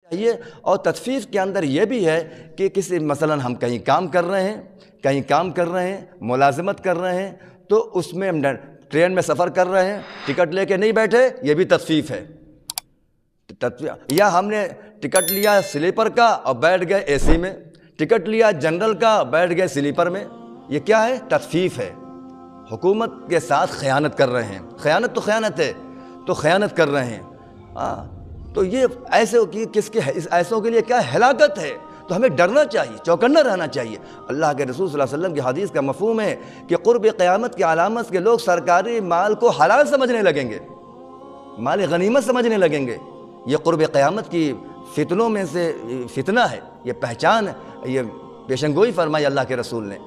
چاہیے۔ اور تطفیف کے اندر یہ بھی ہے کہ کسی مثلاً ہم کہیں کام کر رہے ہیں ملازمت کر رہے ہیں، تو اس میں ہم ٹرین میں سفر کر رہے ہیں، ٹکٹ لے کے نہیں بیٹھے، یہ بھی تطفیف ہے۔ یا ہم نے ٹکٹ لیا سلیپر کا اور بیٹھ گئے اے سی میں، ٹکٹ لیا جنرل کا بیٹھ گئے سلیپر میں، یہ کیا ہے؟ تطفیف ہے۔ حکومت کے ساتھ خیانت کر رہے ہیں، خیانت تو خیانت ہے، تو خیانت کر رہے ہیں۔ تو یہ ایسوں کے لیے کیا ہلاکت ہے۔ تو ہمیں ڈرنا چاہیے، چوکنا رہنا چاہیے۔ اللہ کے رسول صلی اللہ علیہ وسلم کی حدیث کا مفہوم ہے کہ قرب قیامت کی علامت کے لوگ سرکاری مال کو حلال سمجھنے لگیں گے، مال غنیمت سمجھنے لگیں گے۔ یہ قرب قیامت کی فتنوں میں سے فتنہ ہے، یہ پہچان ہے، یہ پیشن گوئی فرمائی اللہ کے رسول نے۔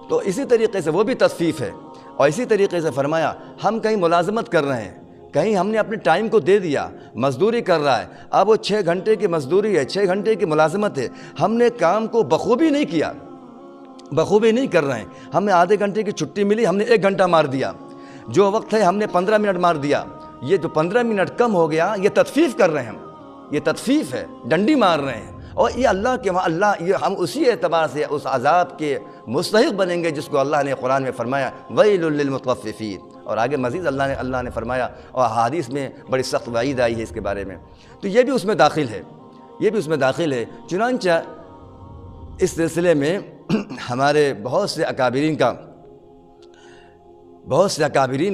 تو اسی طریقے سے وہ بھی تطفیف ہے۔ اور اسی طریقے سے فرمایا ہم کہیں ملازمت کر رہے ہیں، کہیں ہم نے اپنے ٹائم کو دے دیا، مزدوری کر رہا ہے، اب وہ 6 گھنٹے کی مزدوری ہے، 6 گھنٹے کی ملازمت ہے، ہم نے کام کو بخوبی نہیں کیا، بخوبی نہیں کر رہے ہیں، ہمیں آدھے گھنٹے کی چھٹی ملی، ہم نے 1 گھنٹہ مار دیا، جو وقت ہے ہم نے 15 منٹ مار دیا، یہ جو 15 منٹ کم ہو گیا، یہ تطفیف کر رہے ہیں ہم، یہ تطفیف ہے، ڈنڈی مار رہے ہیں۔ اور یہ اللہ ہم اسی اعتبار سے اس عذاب کے مستحق بنیں گے جس کو اللہ نے قرآن میں فرمایا ویل للمطففین، اور آگے مزید اللہ نے فرمایا، اور حدیث میں بڑی سخت وعید آئی ہے اس کے بارے میں۔ تو یہ بھی اس میں داخل ہے، یہ بھی اس میں داخل ہے۔ چنانچہ اس سلسلے میں ہمارے بہت سے اکابرین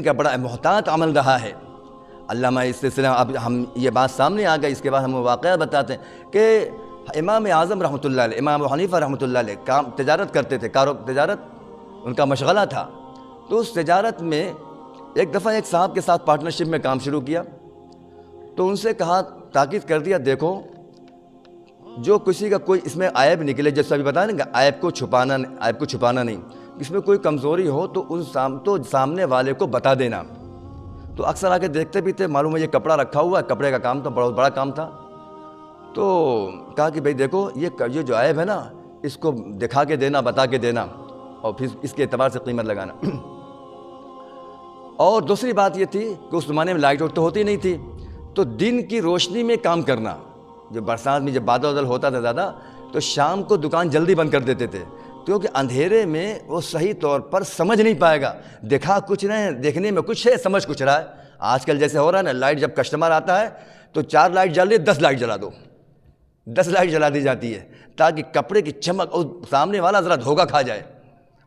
کا بڑا محتاط عمل رہا ہے۔ علامہ اس سلسلے میں اب ہم یہ بات سامنے آ گئی، اس کے بعد ہم واقعہ بتاتے ہیں کہ امام اعظم رحمۃ اللہ علیہ، امام ابو حنیفہ رحمۃ اللہ علیہ تجارت کرتے تھے، تجارت ان کا مشغلہ تھا۔ تو اس تجارت میں ایک دفعہ ایک صاحب کے ساتھ پارٹنرشپ میں کام شروع کیا، تو ان سے کہا، تاکید کر دیا، دیکھو جو کسی کا کوئی اس میں عیب نکلے، جیسے ابھی بتایا نا کہ عیب کو چھپانا نہیں، اس میں کوئی کمزوری ہو تو سامنے والے کو بتا دینا۔ تو اکثر آ کے دیکھتے بھی تھے، معلوم ہے یہ کپڑا رکھا ہوا ہے، کپڑے کا کام تو بہت بڑا کام تھا۔ تو کہا کہ بھئی دیکھو یہ جو عیب ہے نا، اس کو دکھا کے دینا، بتا کے دینا، اور پھر اس کے اعتبار سے قیمت لگانا۔ اور دوسری بات یہ تھی کہ اس زمانے میں لائٹ تو ہوتی نہیں تھی، تو دن کی روشنی میں کام کرنا۔ جو برسات میں جب بادل ہوتا تھا زیادہ، تو شام کو دکان جلدی بند کر دیتے تھے، کیونکہ اندھیرے میں وہ صحیح طور پر سمجھ نہیں پائے گا، دکھا کچھ رہے ہیں، دیکھنے میں کچھ ہے، سمجھ کچھ رہا ہے۔ آج کل جیسے ہو رہا ہے نا، لائٹ جب کسٹمر آتا ہے تو 4 لائٹ جل رہی ہے، 10 لائٹ جلا دو، 10 لائٹ جلا دی جاتی ہے تاکہ کپڑے کی چمک اور سامنے والا ذرا دھوکہ کھا جائے،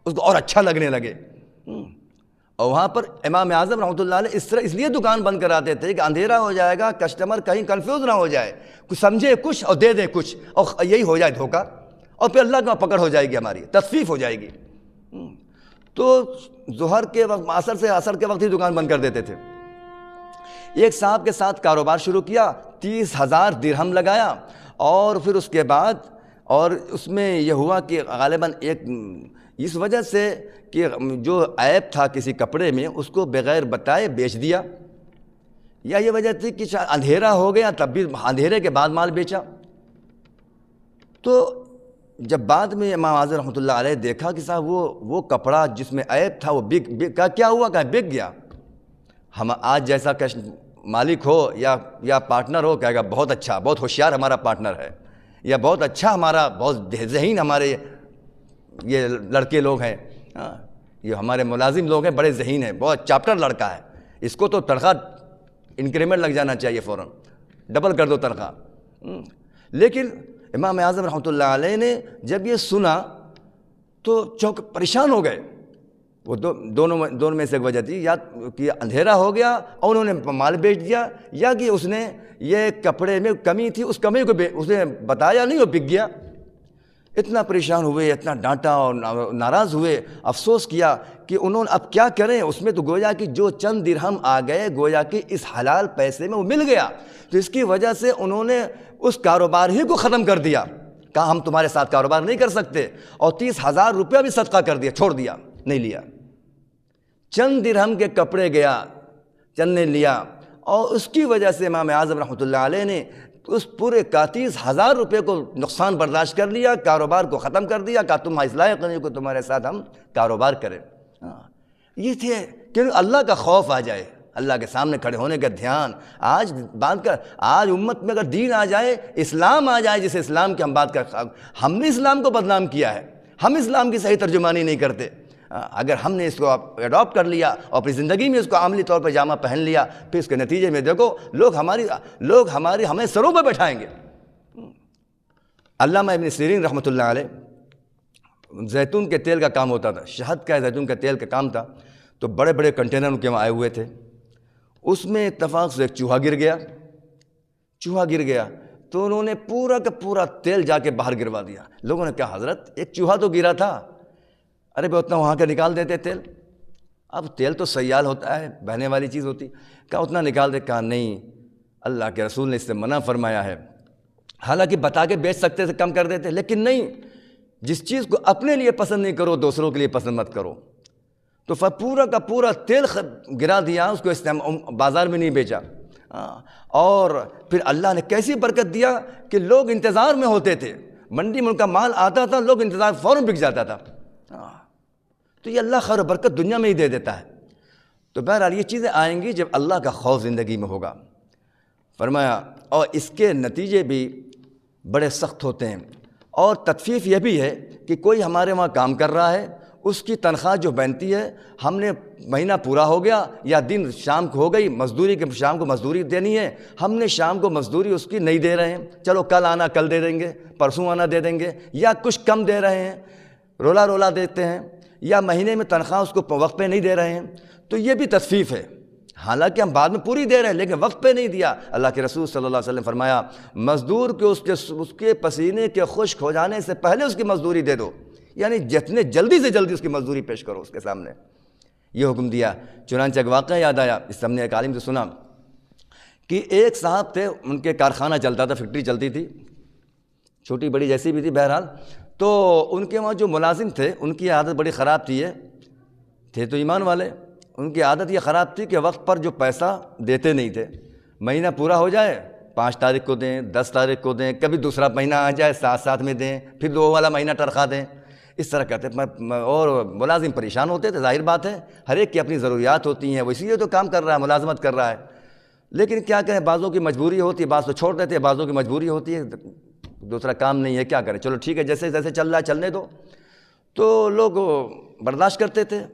اس کو اور اچھا لگنے لگے۔ اور وہاں پر امام اعظم رحمۃ اللہ علیہ اس لیے دکان بند کراتے تھے کہ اندھیرا ہو جائے گا، کسٹمر کہیں کنفیوز نہ ہو جائے، کچھ سمجھے کچھ اور دے دے کچھ، اور یہی ہو جائے دھوکہ، اور پھر اللہ کا پکڑ ہو جائے گی، ہماری تطفیف ہو جائے گی۔ تو ظہر کے وقت، عصر کے وقت ہی دکان بند کر دیتے تھے۔ ایک صاحب کے ساتھ کاروبار شروع کیا، 30,000 درہم لگایا، اور پھر اس کے بعد اور اس میں یہ ہوا کہ غالباً اس وجہ سے کہ جو عیب تھا کسی کپڑے میں، اس کو بغیر بتائے بیچ دیا، یا یہ وجہ تھی کہ اندھیرا ہو گیا، تب بھی اندھیرے کے بعد مال بیچا۔ تو جب بعد میں امام اعظم رحمۃ اللہ علیہ دیکھا کہ صاحب وہ کپڑا جس میں عیب تھا وہ کیا ہوا، کہ بک گیا۔ ہم آج جیسا مالک ہو یا پارٹنر ہو، کہے گا بہت اچھا، بہت ہوشیار ہمارا پارٹنر ہے، یا بہت اچھا ہمارا، بہت ذہین ہمارے یہ لڑکے لوگ ہیں، یہ ہمارے ملازم لوگ ہیں، بڑے ذہین ہیں، بہت چاپٹر لڑکا ہے، اس کو تو تنخواہ انکریمنٹ لگ جانا چاہیے، فوراً ڈبل کر دو تنخواہ۔ لیکن امام اعظم رحمۃ اللہ علیہ نے جب یہ سنا تو پریشان ہو گئے۔ وہ دونوں میں سے ایک وجہ تھی، یا کہ اندھیرا ہو گیا اور انہوں نے مال بیچ دیا، یا کہ اس نے یہ کپڑے میں کمی تھی، اس کمی کو اس نے بتایا نہیں، وہ بک گیا۔ اتنا پریشان ہوئے، اتنا ڈانٹا اور ناراض ہوئے، افسوس کیا کہ انہوں نے اب کیا کریں، اس میں تو گویا کہ جو چند درہم آ گئے، گویا کہ اس حلال پیسے میں وہ مل گیا، تو اس کی وجہ سے انہوں نے اس کاروبار ہی کو ختم کر دیا، کہا ہم تمہارے ساتھ کاروبار نہیں کر سکتے، اور 30,000 روپیہ بھی صدقہ کر دیا، چھوڑ دیا، نہیں لیا۔ چند درہم کے کپڑے گیا، چند نے لیا، اور اس کی وجہ سے امام اعظم رحمۃ اللہ علیہ نے اس پورے 30,000 روپے کو نقصان برداشت کر لیا، کاروبار کو ختم کر دیا، کہا تم اصلاح کرنے کو تمہارے ساتھ ہم کاروبار کریں۔ یہ تھے کہ اللہ کا خوف آ جائے، اللہ کے سامنے کھڑے ہونے کا دھیان. آج بات کر، آج امت میں اگر دین آ جائے، اسلام آ جائے، جسے اسلام کی ہم بات کر، ہم نے اسلام کو بدنام کیا ہے. ہم اسلام کی صحیح ترجمانی نہیں کرتے. اگر ہم نے اس کو اڈاپٹ کر لیا اور اپنی زندگی میں اس کو عملی طور پر جامہ پہن لیا، پھر اس کے نتیجے میں دیکھو لوگ ہمیں سروں پہ بٹھائیں گے. علامہ ابن سیرین رحمۃ اللہ علیہ، زیتون کے تیل کا کام ہوتا تھا، شہد کا زیتون کا تیل کا کام تھا. تو بڑے بڑے کنٹینر ان کے وہاں آئے ہوئے تھے. اس میں اتفاق سے ایک چوہا گر گیا تو انہوں نے پورا کا پورا تیل جا کے باہر گروا دیا. لوگوں نے کہا حضرت ایک چوہا تو گرا تھا، ارے بھائی اتنا وہاں کا نکال دیتے تیل. اب تیل تو سیال ہوتا ہے، بہنے والی چیز ہوتی. کہا اتنا نکال دے. کہا نہیں، اللہ کے رسول نے اس سے منع فرمایا ہے. حالانکہ بتا کے بیچ سکتے تھے، کم کر دیتے، لیکن نہیں، جس چیز کو اپنے لیے پسند نہیں کرو دوسروں کے لیے پسند مت کرو. تو پورا کا پورا تیل گرا دیا، اس کو بازار میں نہیں بیچا. اور پھر اللہ نے کیسی برکت دیا کہ لوگ انتظار میں ہوتے تھے. منڈی میں ان کا مال آتا تھا، لوگ انتظار فوراً بک جاتا تھا. تو یہ اللہ خیر و برکت دنیا میں ہی دے دیتا ہے. تو بہرحال یہ چیزیں آئیں گی جب اللہ کا خوف زندگی میں ہوگا. فرمایا اور اس کے نتیجے بھی بڑے سخت ہوتے ہیں. اور تطفیف یہ بھی ہے کہ کوئی ہمارے وہاں کام کر رہا ہے، اس کی تنخواہ جو بنتی ہے، ہم نے مہینہ پورا ہو گیا یا دن شام کو ہو گئی، مزدوری کے شام کو مزدوری دینی ہے، ہم نے شام کو مزدوری اس کی نہیں دے رہے ہیں، چلو کل آنا کل دے دیں گے، پرسوں آنا دے دیں گے، یا کچھ کم دے رہے ہیں، رولا دیتے ہیں، یا مہینے میں تنخواہ اس کو وقت پہ نہیں دے رہے ہیں. تو یہ بھی تطفیف ہے. حالانکہ ہم بعد میں پوری دے رہے ہیں لیکن وقت پہ نہیں دیا. اللہ کے رسول صلی اللہ علیہ وسلم فرمایا مزدور کو اس کے پسینے کے خشک ہو جانے سے پہلے اس کی مزدوری دے دو، یعنی جتنے جلدی سے جلدی اس کی مزدوری پیش کرو اس کے سامنے. یہ حکم دیا. چنانچہ ایک واقعہ یاد آیا، اس ہم نے ایک عالم سے سنا کہ ایک صاحب تھے، ان کے کارخانہ چلتا تھا، فیکٹری چلتی تھی، چھوٹی بڑی جیسی بھی تھی بہرحال. تو ان کے وہاں جو ملازم تھے ان کی عادت بڑی خراب تھی. یہ تھے تو ایمان والے، ان کی عادت یہ خراب تھی کہ وقت پر جو پیسہ دیتے نہیں تھے. مہینہ پورا ہو جائے 5 تاریخ کو دیں، 10 تاریخ کو دیں، کبھی دوسرا مہینہ آ جائے ساتھ میں دیں، پھر 2 والا مہینہ تنخواہ دیں. اس طرح کرتے. اور ملازم پریشان ہوتے تھے، ظاہر بات ہے، ہر ایک کی اپنی ضروریات ہوتی ہیں، وہ اسی لیے تو کام کر رہا ہے، ملازمت کر رہا ہے. لیکن کیا کہیں، بعضوں کی مجبوری ہوتی ہے، بعض تو چھوڑ دیتے ہیں، بعضوں کی مجبوری ہوتی ہے، دوسرا کام نہیں ہے، کیا کریں، چلو ٹھیک ہے جیسے جیسے چل رہا ہے چلنے دو. تو لوگ برداشت کرتے تھے.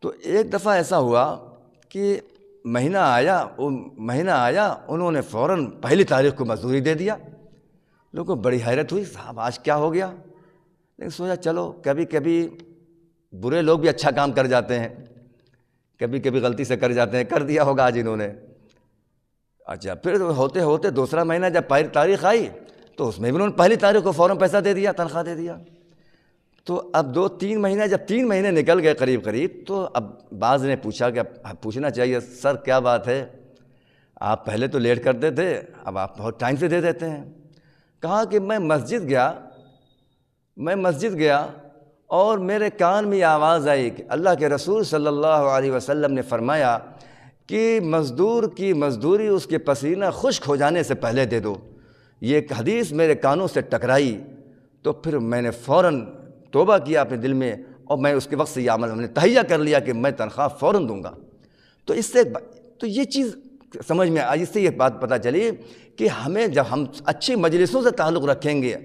تو ایک دفعہ ایسا ہوا کہ مہینہ آیا انہوں نے فوراً پہلی تاریخ کو مزدوری دے دیا. لوگوں کو بڑی حیرت ہوئی، صاحب آج کیا ہو گیا. لیکن سوچا چلو کبھی کبھی برے لوگ بھی اچھا کام کر جاتے ہیں، کبھی کبھی غلطی سے کر جاتے ہیں، کر دیا ہوگا آج انہوں نے. اچھا پھر ہوتے ہوتے دوسرا مہینہ جب پہلی تاریخ آئی تو اس میں بھی انہوں نے پہلی تاریخ کو فوراً پیسہ دے دیا، تنخواہ دے دیا. تو اب 2-3 مہینے، جب 3 مہینے نکل گئے قریب، تو اب بعض نے پوچھا کہ اب پوچھنا چاہیے سر کیا بات ہے، آپ پہلے تو لیٹ کرتے تھے، اب آپ بہت ٹائم سے دے دیتے ہیں. کہا کہ میں مسجد گیا اور میرے کان میں یہ آواز آئی کہ اللہ کے رسول صلی اللہ علیہ وسلم نے فرمایا کہ مزدور کی مزدوری اس کے پسینہ خشک ہو جانے سے پہلے دے دو. یہ ایک حدیث میرے کانوں سے ٹکرائی تو پھر میں نے فوراً توبہ کیا اپنے دل میں، اور میں اس کے وقت سے یہ عمل ہم نے تہیہ کر لیا کہ میں تنخواہ فوراً دوں گا. تو اس سے تو یہ چیز سمجھ میں آئی، اس سے یہ بات پتہ چلی کہ ہمیں جب ہم اچھی مجلسوں سے تعلق رکھیں گے،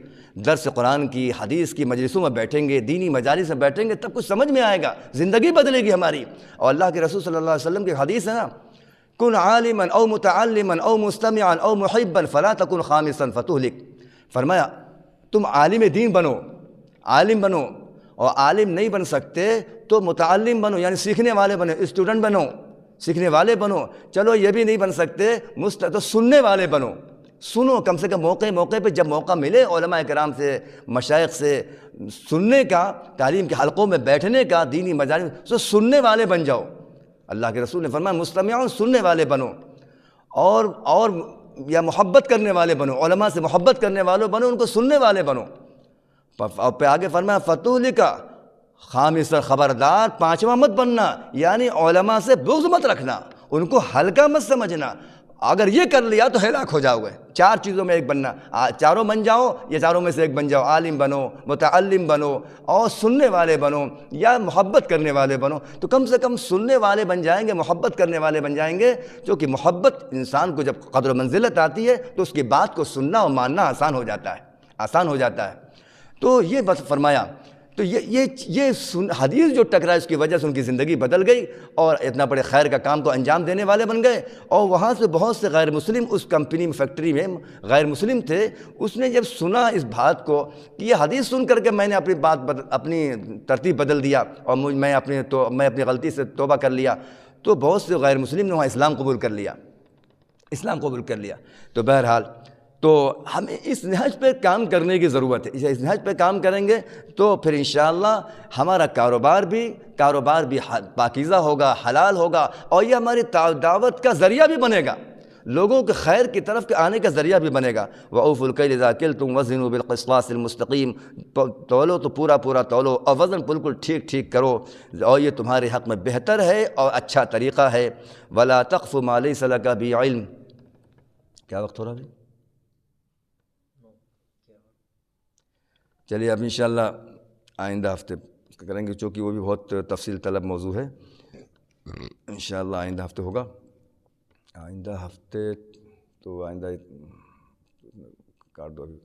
درس قرآن کی، حدیث کی مجلسوں میں بیٹھیں گے، دینی مجالس میں بیٹھیں گے، تب کچھ سمجھ میں آئے گا، زندگی بدلے گی ہماری. اور اللہ کے رسول صلی اللہ علیہ وسلم کی حدیث ہے نا، کن عالما او متعلما او مستمعا او محبا فلا تکن خامسا فتہلک. فرمایا تم عالم دین بنو، عالم بنو، اور عالم نہیں بن سکتے تو متعلم بنو، یعنی سیکھنے والے بنو، اسٹوڈنٹ بنو، سیکھنے والے بنو. چلو یہ بھی نہیں بن سکتے تو سننے والے بنو، سنو کم سے کم موقع پہ جب موقع ملے علماء کرام سے، مشائخ سے سننے کا، تعلیم کے حلقوں میں بیٹھنے کا، دینی مجالس تو سننے والے بن جاؤ. اللہ کے رسول نے فرمایا مستمعون، سننے والے بنو، اور یا محبت کرنے والے بنو، علماء سے محبت کرنے والے بنو، ان کو سننے والے بنو. اور پہ آگے فرمایا فتہلک خامسا، خبردار 5واں مت بننا، یعنی علماء سے بغض مت رکھنا، ان کو ہلکا مت سمجھنا. اگر یہ کر لیا تو ہلاک ہو جاؤ گے۔ 4 چیزوں میں ایک بننا، چاروں بن جاؤ، یہ چاروں میں سے ایک بن جاؤ، عالم بنو، متعلم بنو، اور سننے والے بنو، یا محبت کرنے والے بنو۔ تو کم سے کم سننے والے بن جائیں گے، محبت کرنے والے بن جائیں گے، کیونکہ محبت انسان کو جب قدر و منزلت آتی ہے تو اس کی بات کو سننا اور ماننا آسان ہو جاتا ہے، آسان ہو جاتا ہے۔ تو یہ بس فرمایا، تو یہ حدیث جو ٹکرا اس کی وجہ سے ان کی زندگی بدل گئی، اور اتنا بڑے خیر کا کام کو انجام دینے والے بن گئے۔ اور وہاں سے بہت سے غیر مسلم اس کمپنی میں، فیکٹری میں غیر مسلم تھے، اس نے جب سنا اس بات کو کہ یہ حدیث سن کر کے میں نے اپنی ترتیب بدل دیا، اور میں اپنی غلطی سے توبہ کر لیا، تو بہت سے غیر مسلم نے وہاں اسلام قبول کر لیا، اسلام قبول کر لیا۔ تو بہرحال تو ہمیں اس نہج پہ کام کرنے کی ضرورت ہے۔ اس نہج پہ کام کریں گے تو پھر انشاءاللہ ہمارا کاروبار بھی پاکیزہ ہوگا، حلال ہوگا، اور یہ ہماری دعوت کا ذریعہ بھی بنے گا، لوگوں کے خیر کی طرف آنے کا ذریعہ بھی بنے گا۔ وَأَوْفُوا الْكَيْلَ إِذَا كِلْتُمْ وَزِنُوا بِالْقِسْطَاسِ الْمُسْتَقِيمِ، تولو تو پورا تولو، اور وزن بالکل ٹھیک کرو، اور یہ تمہارے حق میں بہتر ہے اور اچھا طریقہ ہے۔ وَلَا تَقْفُ مَا لَيْسَ لَكَ بِهِ عِلْمٌ۔ کیا وقت ہو رہا ہے؟ چلیے اب انشاءاللہ آئندہ ہفتے کریں گے، چونکہ وہ بھی بہت تفصیل طلب موضوع ہے۔ انشاءاللہ آئندہ ہفتے ہوگا، آئندہ ہفتے تو آئندہ کاٹ دو ابھی۔